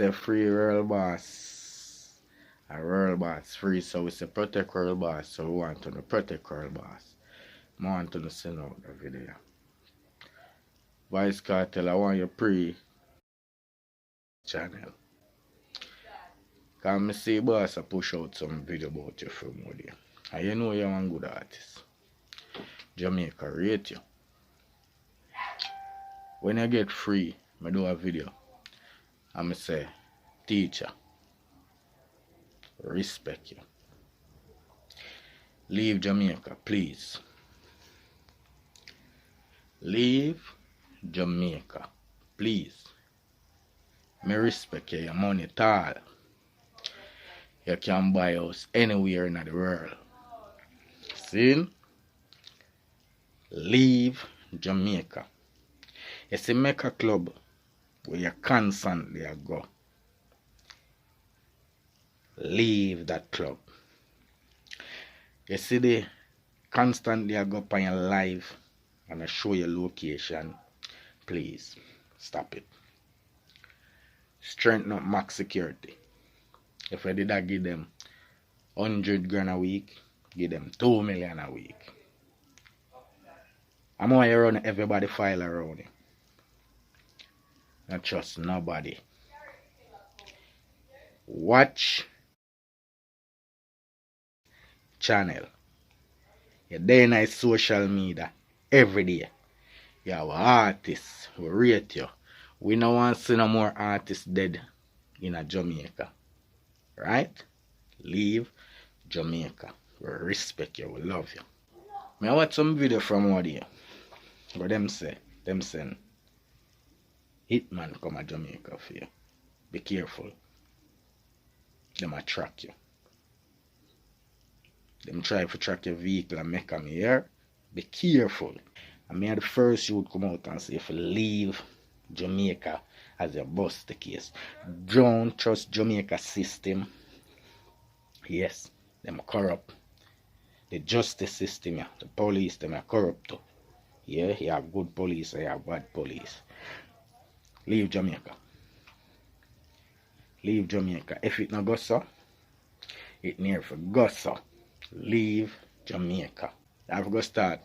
say free Royal Boss. A Royal Boss free, so we say protect Royal Boss. So we want to protect Royal Boss. I want to send out the video. Vybz KARTEL, I want you pre-channel. Because I see boss I push out some video about you from with you. And you know you're one good artist. Jamaica rate you. When you get free, I do a video. I'm say, teacher, respect you. Leave Jamaica, please. Leave Jamaica, please. Me respect you, your money tall. You can buy us anywhere in the world. See? Leave Jamaica. You see, make a club where you constantly go. Leave that club. You see, they constantly go up on your live and I show your location. Please stop it. Strengthen up max security. If I did I give them 100 grand a week, give them 2 million a week. I'm going to run everybody file around you. Not trust nobody. Watch channel. You're there in social media every day. You have artists who rate you. We don't want to see no more artists dead in Jamaica. Right? Leave Jamaica. We respect you. We love you. I watch some video from out here. But them send hitman come to Jamaica for you. Be careful. Them a track you. Them try to track your vehicle and make them here. Be careful. I mean the first you would come out and say if you leave Jamaica as you bust the case. Don't trust Jamaica system. Yes, them corrupt. The justice system, yeah, the police, them are corrupt too. Yeah, you have good police, you have bad police. Leave Jamaica. Leave Jamaica. If it not go so, it near for go so. Leave Jamaica. I have to start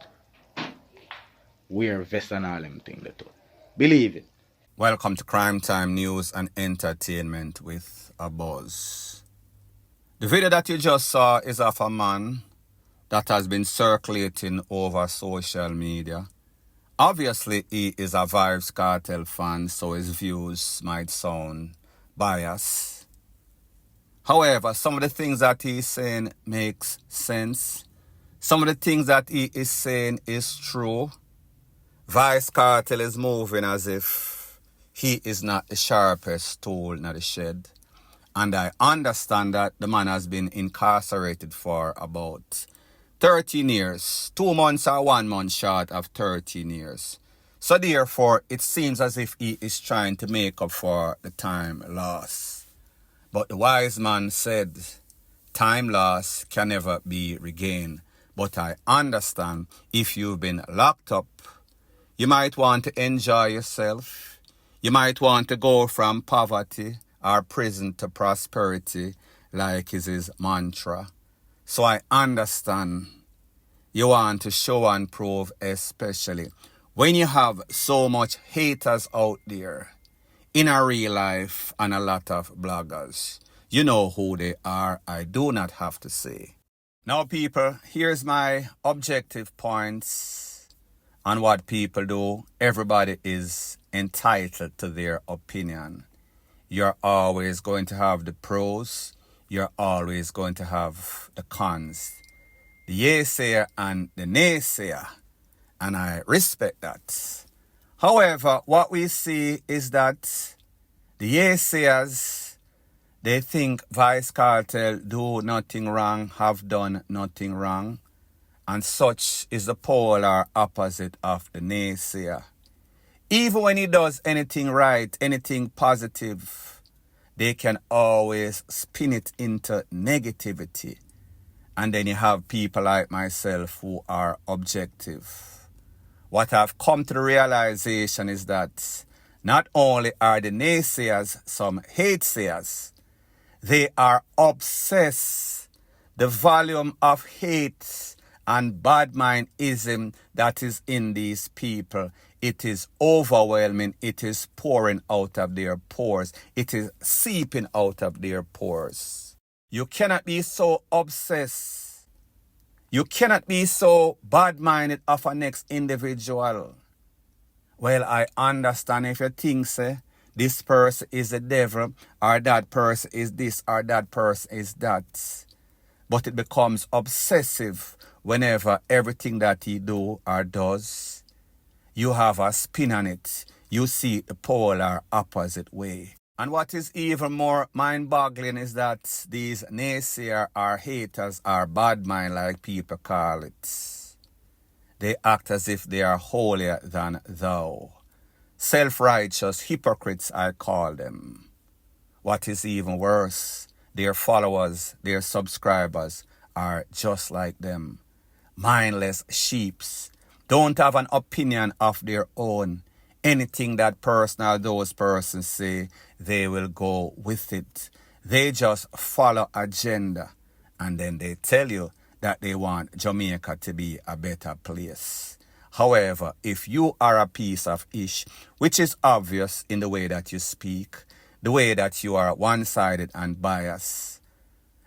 wear vest and all them things that too. Believe it. Welcome to Crime Time News and Entertainment with a Buzz. The video that you just saw is of a man that has been circulating over social media. Obviously, he is a Vybz KARTEL fan, so his views might sound biased. However, some of the things that he is saying makes sense. Some of the things that he is saying is true. Vybz KARTEL is moving as if he is not the sharpest tool in the shed. And I understand that the man has been incarcerated for about 13 years. 2 months or 1 month short of 13 years. So therefore, it seems as if he is trying to make up for the time lost. But the wise man said, time lost can never be regained. But I understand if you've been locked up, you might want to enjoy yourself. You might want to go from poverty or prison to prosperity, like is his mantra. So I understand you want to show and prove, especially when you have so much haters out there in a real life and a lot of bloggers. You know who they are, I do not have to say. Now people, here's my objective points on what people do. Everybody is entitled to their opinion. You're always going to have the pros. You're always going to have the cons. The yaysayer and the naysayer. And I respect that. However, what we see is that the yaysayers, they think Vybz KARTEL do nothing wrong, have done nothing wrong. And such is the polar opposite of the naysayer. Even when he does anything right, anything positive, they can always spin it into negativity. And then you have people like myself who are objective. What I've come to the realization is that Not only are the naysayers some hatesayers, they are obsessed. The volume of hate and bad mindism that is in these people, it is overwhelming. It is pouring out of their pores. It is seeping out of their pores. You cannot be so obsessed. You cannot be so bad-minded of a next individual. Well, I understand if you think, say, this person is the devil, or that person is this, or that person is that. But it becomes obsessive whenever everything that he do or does, you have a spin on it. You see the polar opposite way. And what is even more mind-boggling is that these naysayers or haters or bad mind, like people call it, they act as if they are holier than thou. Self-righteous hypocrites, I call them. What is even worse, their followers, their subscribers are just like them. Mindless sheeps. Don't have an opinion of their own. Anything that person or those persons say, they will go with it. They just follow agenda. And then they tell you that they want Jamaica to be a better place. However, if you are a piece of ish, which is obvious in the way that you speak, the way that you are one-sided and biased,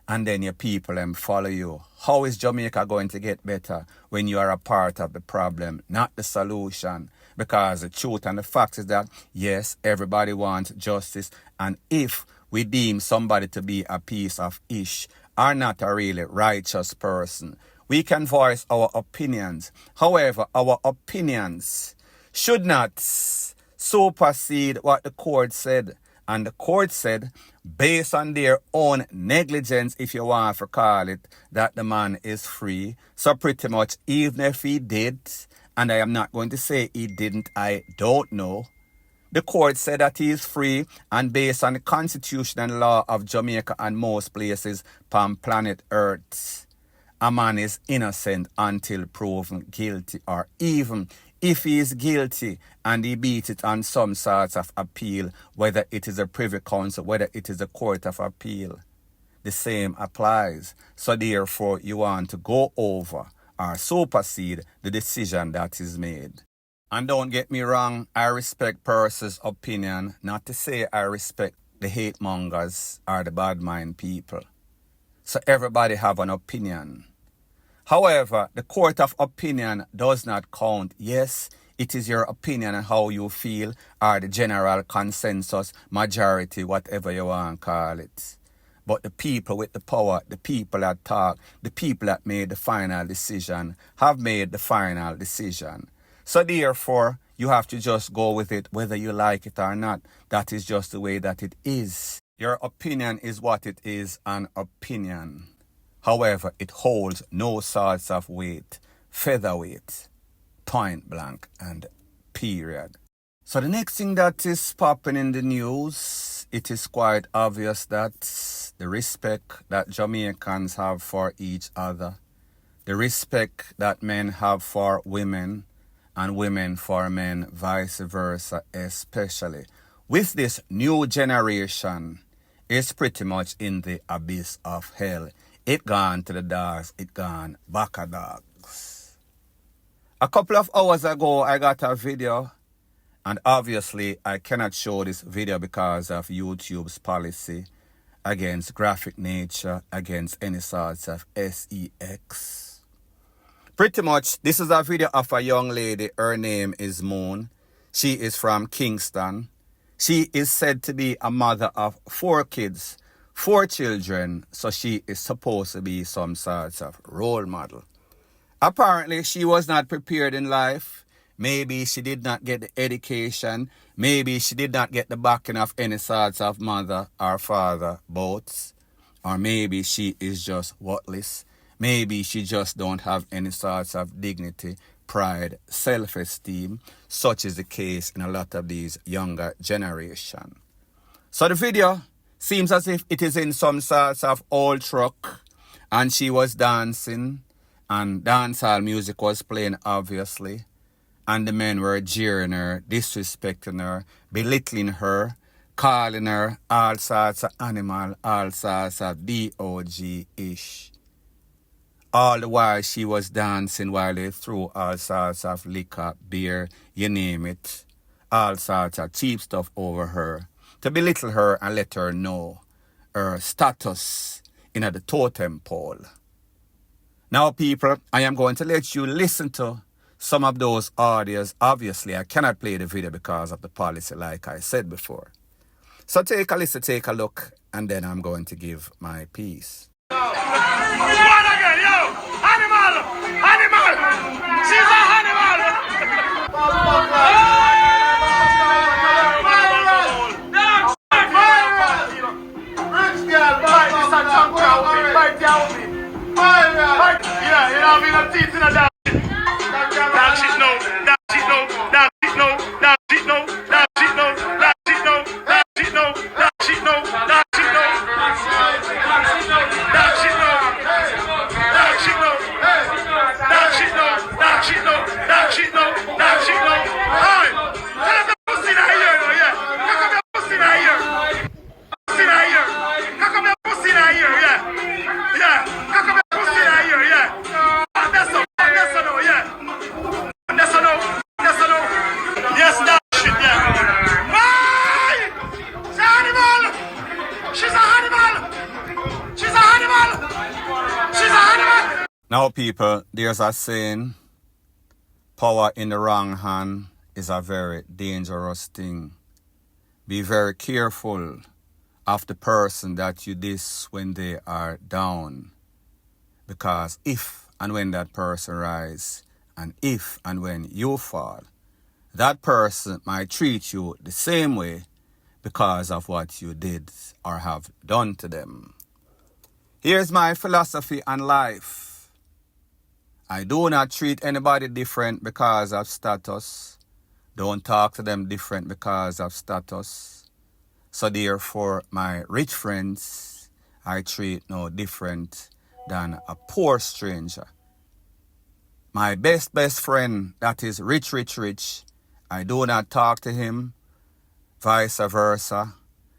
and then your people follow you, how is Jamaica going to get better when you are a part of the problem, not the solution? Because the truth and the fact is that, yes, everybody wants justice, and if we deem somebody to be a piece of ish or not a really righteous person, we can voice our opinions. However, our opinions should not supersede what the court said. And the court said, based on their own negligence, if you want to call it, that the man is free. So pretty much, even if he did, and I am not going to say he didn't, I don't know. The court said that he is free, and based on the constitution and law of Jamaica and most places on planet Earth, a man is innocent until proven guilty, or even if he is guilty and he beat it on some sorts of appeal, whether it is a privy council, whether it is a court of appeal, the same applies. So therefore, you want to go over or supersede the decision that is made. And don't get me wrong, I respect persons' opinion, not to say I respect the hate mongers or the bad mind people. So everybody have an opinion. However, the court of opinion does not count. Yes, it is your opinion and how you feel, or the general consensus, majority, whatever you want to call it. But the people with the power, the people that talk, the people that made the final decision, have made the final decision. So therefore, you have to just go with it whether you like it or not. That is just the way that it is. Your opinion is what it is, an opinion. However, it holds no sorts of weight, featherweight, point blank, and period. So the next thing that is popping in the news, it is quite obvious that the respect that Jamaicans have for each other, the respect that men have for women, and women for men, vice versa, especially with this new generation, is pretty much in the abyss of hell. It gone to the dogs, it gone back of dogs. A couple of hours ago, I got a video, and obviously I cannot show this video because of YouTube's policy against graphic nature, against any sorts of sex. Pretty much, this is a video of a young lady. Her name is Moon. She is from Kingston. She is said to be a mother of 4 kids, 4 children, so she is supposed to be some sorts of role model. Apparently, she was not prepared in life. Maybe she did not get the education. Maybe she did not get the backing of any sorts of mother or father, both. Or maybe she is just worthless. Maybe she just don't have any sorts of dignity, pride, self-esteem. Such is the case in a lot of these younger generation. So the video seems as if it is in some sorts of old truck, and she was dancing, and dancehall music was playing, obviously. and the men were jeering her, disrespecting her, belittling her, calling her all sorts of animal, all sorts of dog-ish. All the while she was dancing while they threw all sorts of liquor, beer, you name it, all sorts of cheap stuff over her, to belittle her and let her know her status in the totem pole. Now, people, I am going to let you listen to some of those audios. Obviously, I cannot play the video because of the policy, like I said before. So take a listen, take a look, and then I'm going to give my piece. Now, people, there's a saying, power in the wrong hand is a very dangerous thing. Be very careful of the person that you diss when they are down. Because if and when that person rise, and if and when you fall, that person might treat you the same way because of what you did or have done to them. Here's my philosophy on life. I do not treat anybody different because of status. Don't talk to them different because of status. So therefore, my rich friends, I treat no different than a poor stranger. My best friend that is rich, I do not talk to him, vice versa,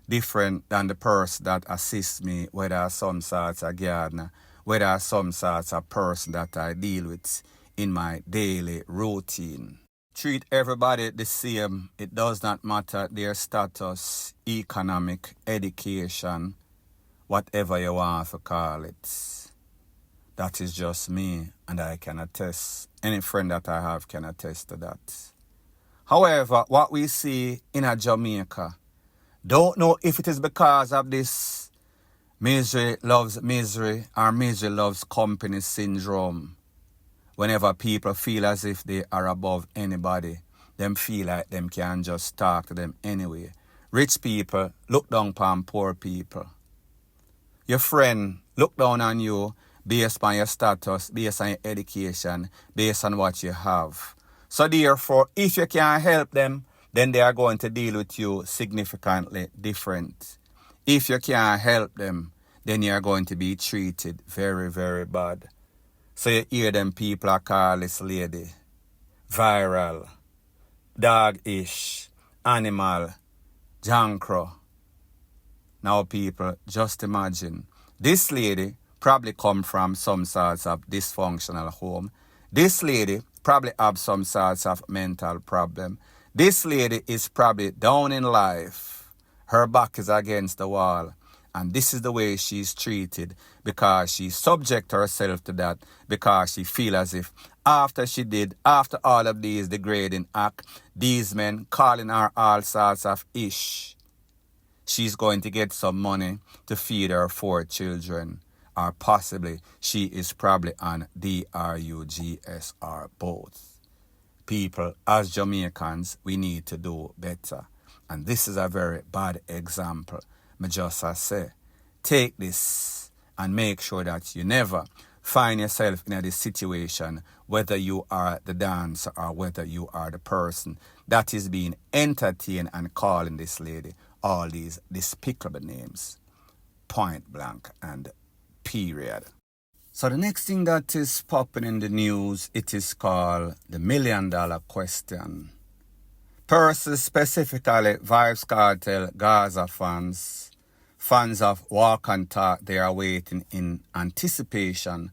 different than the person that assists me, whether some sorts of gardener, whether some sorts of person that I deal with in my daily routine. Treat everybody the same. It does not matter their status, economic, education, whatever you want to call it. That is just me, and I can attest. Any friend that I have can attest to that. However, what we see in a Jamaica, don't know if it is because of this misery loves misery or misery loves company syndrome. Whenever people feel as if they are above anybody, them feel like them can just talk to them anyway. Rich people look down upon poor people. Your friend look down on you based on your status, based on your education, based on what you have. So therefore, if you can't help them, then they are going to deal with you significantly different. If you can't help them, then you are going to be treated very, very bad. So you hear them people are call this lady viral, dog-ish, animal, jankro. Now people, just imagine, this lady probably come from some sorts of dysfunctional home. This lady probably have some sorts of mental problem. This lady is probably down in life. Her back is against the wall. And this is the way she's treated because she subject herself to that because she feel as if after all of these degrading acts, these men calling her all sorts of ish, she's going to get some money to feed her 4 children. Or possibly she is probably on drugs or both. People, as Jamaicans, we need to do better. And this is a very bad example. I just say, take this and make sure that you never find yourself in this situation, whether you are the dancer or whether you are the person that is being entertained and calling this lady all these despicable names. Point blank and period. So the next thing that is popping in the news, it is called the $1 million question. Persons, specifically Vybz KARTEL, Gaza fans of Walk and Talk, they are waiting in anticipation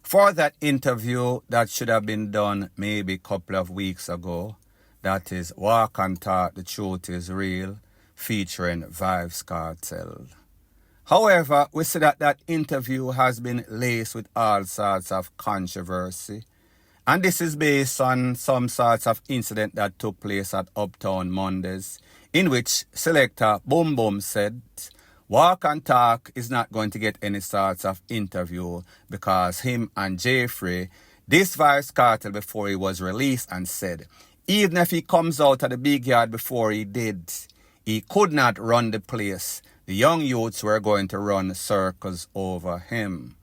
for that interview that should have been done maybe a couple of weeks ago. That is Walk and Talk, The Truth is Real, featuring Vybz KARTEL. However, we see that that interview has been laced with all sorts of controversy. And this is based on some sorts of incident that took place at Uptown Mondays, in which selector Boom Boom said, Walk and Talk is not going to get any sorts of interview because him and Jeffrey, this Vybz KARTEL before he was released and said, even if he comes out of the big yard before he did, he could not run the place. The young youths were going to run circles over him.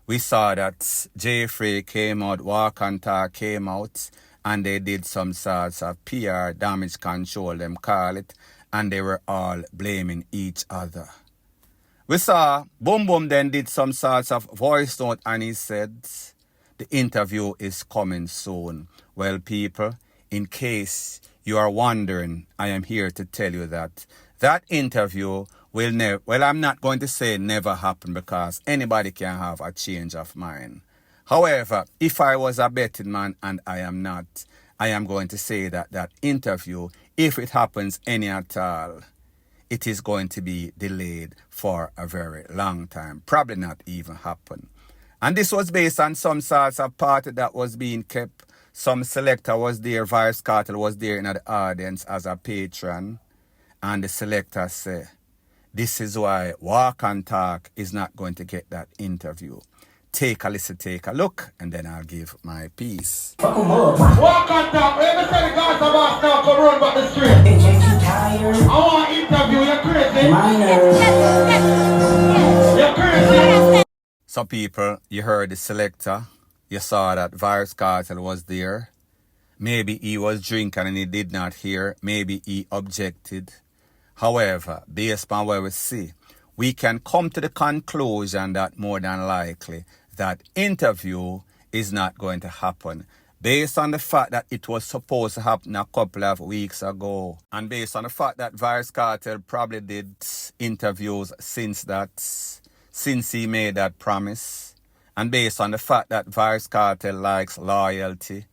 We saw that Jeffrey came out, Walk and Talk came out, and they did some sorts of PR damage control, them call it, and they were all blaming each other. We saw Boom Boom then did some sorts of voice note, and he said, the interview is coming soon. Well, people, in case you are wondering, I am here to tell you that that interview will never, well, I'm not going to say never happen because anybody can have a change of mind. However, if I was a betting man and I am not, I am going to say that that interview, if it happens any at all, it is going to be delayed for a very long time. Probably not even happen. And this was based on some sorts of party that was being kept. Some selector was there, Vybz KARTEL was there in the audience as a patron. And the selector said, this is why Walk and Talk is not going to get that interview. Take a listen, take a look, and then I'll give my piece. Walk and Talk, let me say the guys about now come run back the street. I want to interview, you're crazy. You're crazy. So people, you heard the selector. You saw that Vybz KARTEL was there. Maybe he was drinking and he did not hear. Maybe he objected. However, based on what we see, we can come to the conclusion that more than likely that interview is not going to happen. Based on the fact that it was supposed to happen a couple of weeks ago. And based on the fact that Vybz KARTEL probably did interviews since he made that promise. And based on the fact that Vybz KARTEL likes loyalty.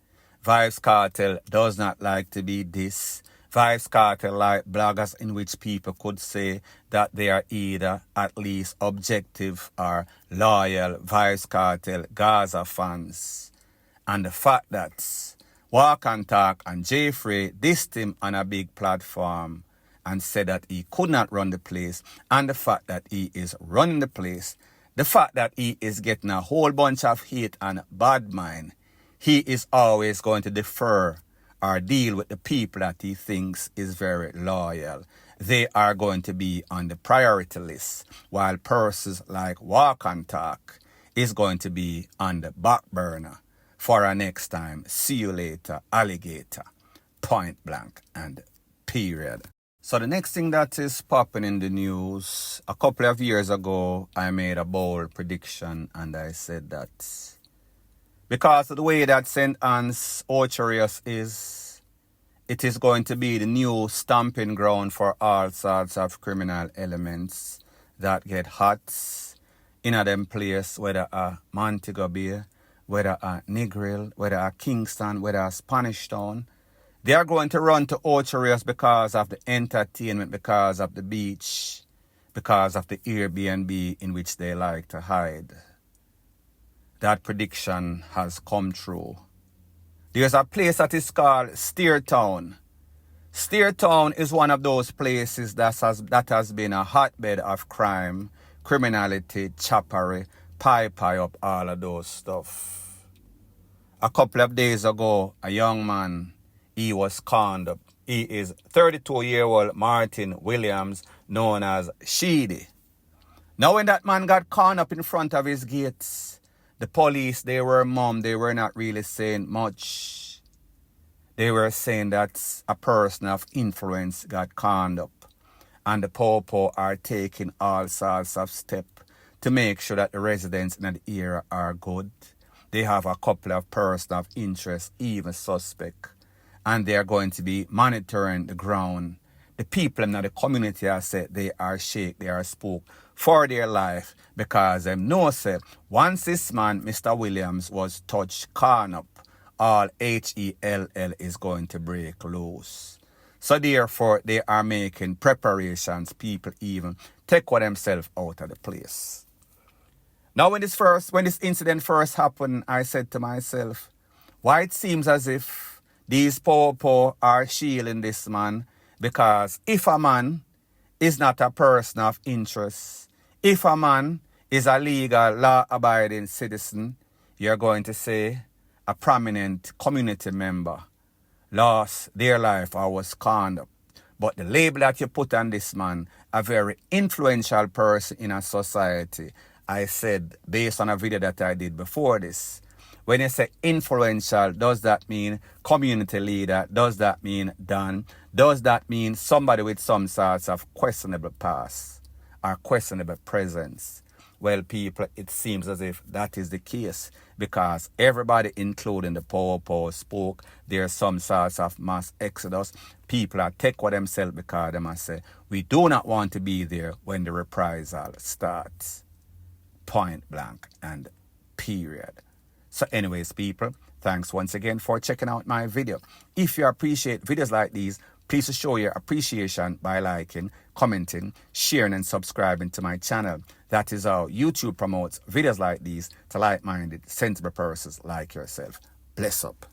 Vybz KARTEL does not like to be dissed. Vybz KARTEL like bloggers in which people could say that they are either at least objective or loyal Vybz KARTEL Gaza fans. And the fact that Walk and Talk and Jeffrey dissed him on a big platform and said that he could not run the place, and the fact that he is running the place, the fact that he is getting a whole bunch of hate and bad mind, he is always going to defer or deal with the people that he thinks is very loyal. They are going to be on the priority list, while persons like Walk and Talk is going to be on the back burner for our next time. See you later, alligator. Point blank and period. So the next thing that is popping in the news, a couple of years ago, I made a bold prediction and I said that because of the way that St. Anne's Orcharius is, it is going to be the new stomping ground for all sorts of criminal elements that get hot in a them place, whether a Montego Bay, whether a Negril, whether a Kingston, whether a Spanish Town. They are going to run to Orcharius because of the entertainment, because of the beach, because of the Airbnb in which they like to hide. That prediction has come true. There's a place that is called Steertown. Steertown is one of those places that has been a hotbed of crime, criminality, choppery, pie up, all of those stuff. A couple of days ago, a young man, he was conned up. He is 32-year-old Martin Williams, known as Sheedy. Now when that man got conned up in front of his gates, the police, they were mum. They were not really saying much. They were saying that a person of influence got conned up. And the popo are taking all sorts of steps to make sure that the residents in the area are good. They have a couple of persons of interest, even suspect, and they are going to be monitoring the ground. The people in the community are said they are shake, they are spook for their life because them know say once this man, Mr. Williams, was touched corn up, all HELL is going to break loose. So therefore, they are making preparations. People even take themselves out of the place. Now, when this incident first happened, I said to myself, why it seems as if these poor are shielding this man, because if a man is not a person of interest, if a man is a legal, law-abiding citizen, you're going to say a prominent community member lost their life or was conned up. But the label that you put on this man, a very influential person in a society, I said, based on a video that I did before this, when you say influential, does that mean community leader? Does that mean Don? Does that mean somebody with some sorts of questionable past or questionable presence? Well, people, it seems as if that is the case because everybody, including the poor, spoke. There's some sorts of mass exodus. People are take for themselves because they must say, we do not want to be there when the reprisal starts. Point blank and period. So anyways, people, thanks once again for checking out my video. If you appreciate videos like these, please show your appreciation by liking, commenting, sharing, and subscribing to my channel. That is how YouTube promotes videos like these to like-minded, sensible persons like yourself. Bless up.